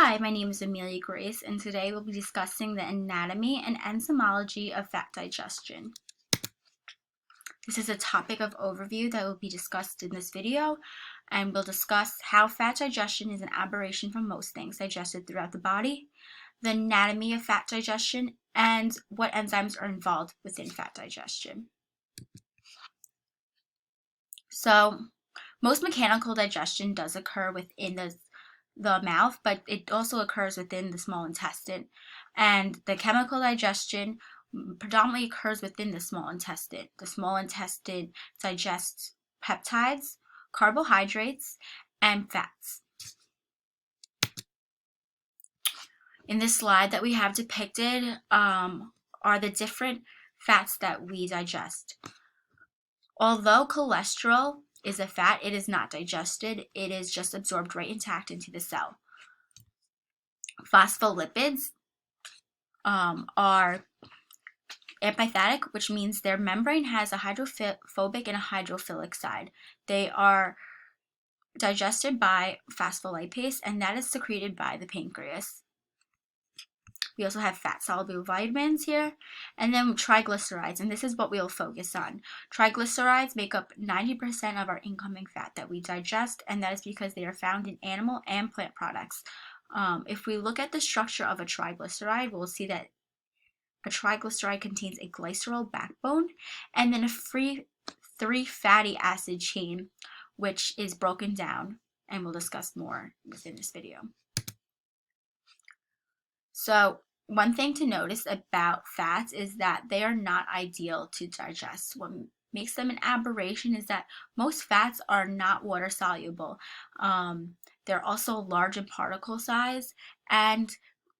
Hi, my name is Amelia Grace, and today we'll be discussing the anatomy and enzymology of fat digestion. This is a topic of overview that will be discussed in this video, and we'll discuss how fat digestion is an aberration from most things digested throughout the body, the anatomy of fat digestion, and what enzymes are involved within fat digestion. So, most mechanical digestion does occur within the mouth, but it also occurs within the small intestine. And the chemical digestion predominantly occurs within the small intestine. The small intestine digests peptides, carbohydrates, and fats. In this slide that we have depicted are the different fats that we digest. Although cholesterol is a fat, it is not digested. It is just absorbed right intact into the cell. Phospholipids are amphipathic, which means their membrane has a hydrophobic and a hydrophilic side. They are digested by phospholipase, and that is secreted by the pancreas. We also have fat-soluble vitamins here, and then triglycerides, and this is what we'll focus on. Triglycerides make up 90% of our incoming fat that we digest, and that is because they are found in animal and plant products. If we look at the structure of a triglyceride, we'll see that a triglyceride contains a glycerol backbone and then a three fatty acid chain, which is broken down, and we'll discuss more within this video. So, one thing to notice about fats is that they are not ideal to digest. What makes them an aberration is that most fats are not water soluble. They're also large in particle size, and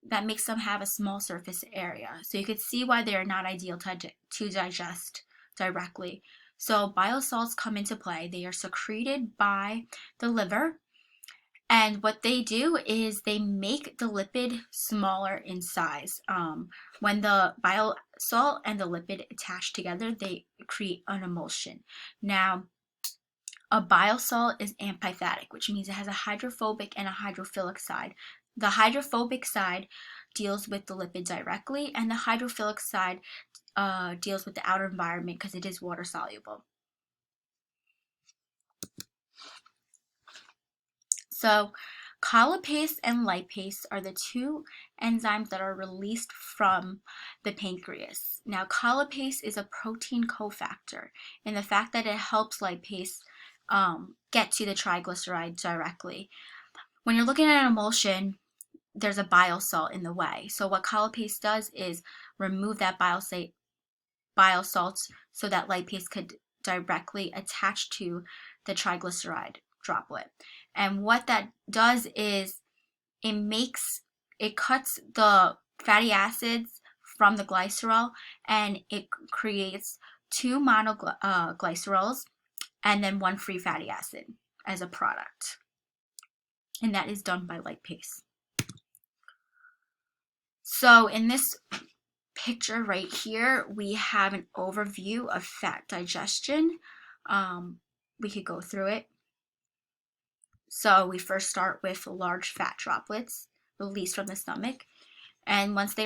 that makes them have a small surface area. So you could see why they are not ideal to digest directly. So bile salts come into play. They are secreted by the liver. And what they do is they make the lipid smaller in size. When the bile salt and the lipid attach together, they create an emulsion. Now, a bile salt is amphipathic, which means it has a hydrophobic and a hydrophilic side. The hydrophobic side deals with the lipid directly, and the hydrophilic side deals with the outer environment because it is water soluble. So, collipase and lipase are the two enzymes that are released from the pancreas. Now, collipase is a protein cofactor, and the fact that it helps lipase get to the triglyceride directly. When you're looking at an emulsion, there's a bile salt in the way. So what collipase does is remove that bile salts so that lipase could directly attach to the triglyceride droplet. And what that does is it cuts the fatty acids from the glycerol, and it creates two monoglycerols and then one free fatty acid as a product. And that is done by lipase. So in this picture right here, we have an overview of fat digestion. We could go through it. So we first start with large fat droplets released from the stomach, and once they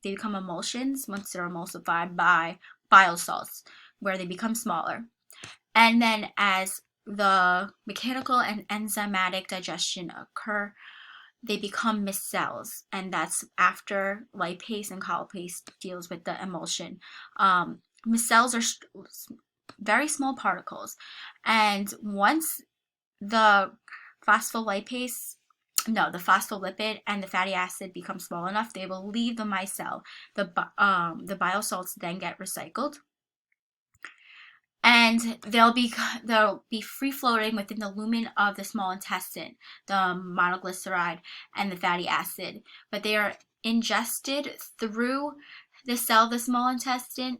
become emulsions once they're emulsified by bile salts, where they become smaller. And then as the mechanical and enzymatic digestion occur, they become micelles, and that's after lipase and collipase deals with the emulsion. Micelles are very small particles, and once the phospholipid and the fatty acid become small enough, they will leave the micelle. The bile salts then get recycled, and they'll be free floating within the lumen of the small intestine, the monoglyceride and the fatty acid, but they are ingested through the cell of the small intestine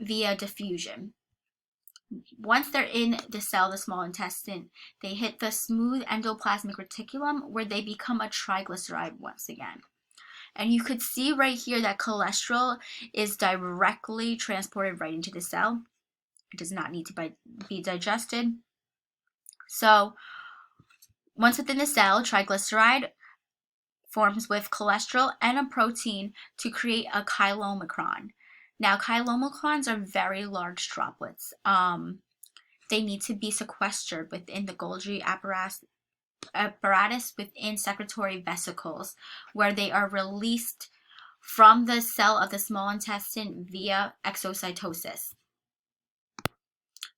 via diffusion. Once they're in the cell of the small intestine, they hit the smooth endoplasmic reticulum, where they become a triglyceride once again. And you could see right here that cholesterol is directly transported right into the cell. It does not need to be digested. So once within the cell, triglyceride forms with cholesterol and a protein to create a chylomicron. Now, chylomicrons are very large droplets. They need to be sequestered within the Golgi apparatus within secretory vesicles, where they are released from the cell of the small intestine via exocytosis.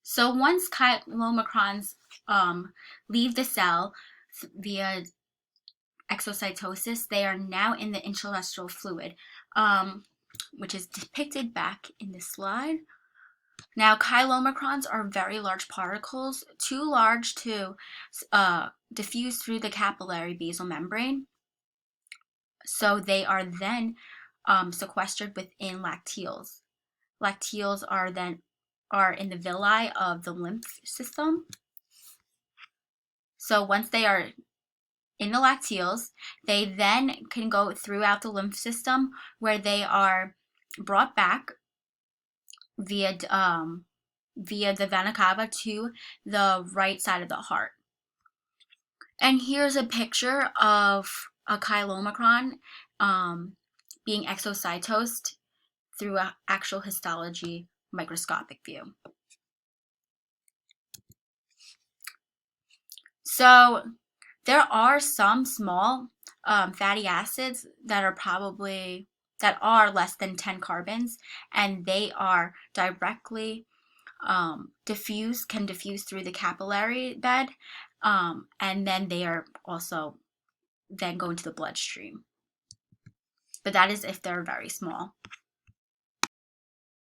So once chylomicrons leave the cell via exocytosis, they are now in the intraluminal fluid, which is depicted back in this slide. Now, chylomicrons are very large particles, too large to diffuse through the capillary basal membrane. So they are then sequestered within lacteals. Lacteals are in the villi of the lymph system. So once they are in the lacteals, they then can go throughout the lymph system, where they are brought back via the vena cava to the right side of the heart. And here's a picture of a chylomicron being exocytosed through an actual histology microscopic view. So there are some small fatty acids that are less than 10 carbons, and they are directly can diffuse through the capillary bed, and then they are also then go into the bloodstream. But that is if they're very small.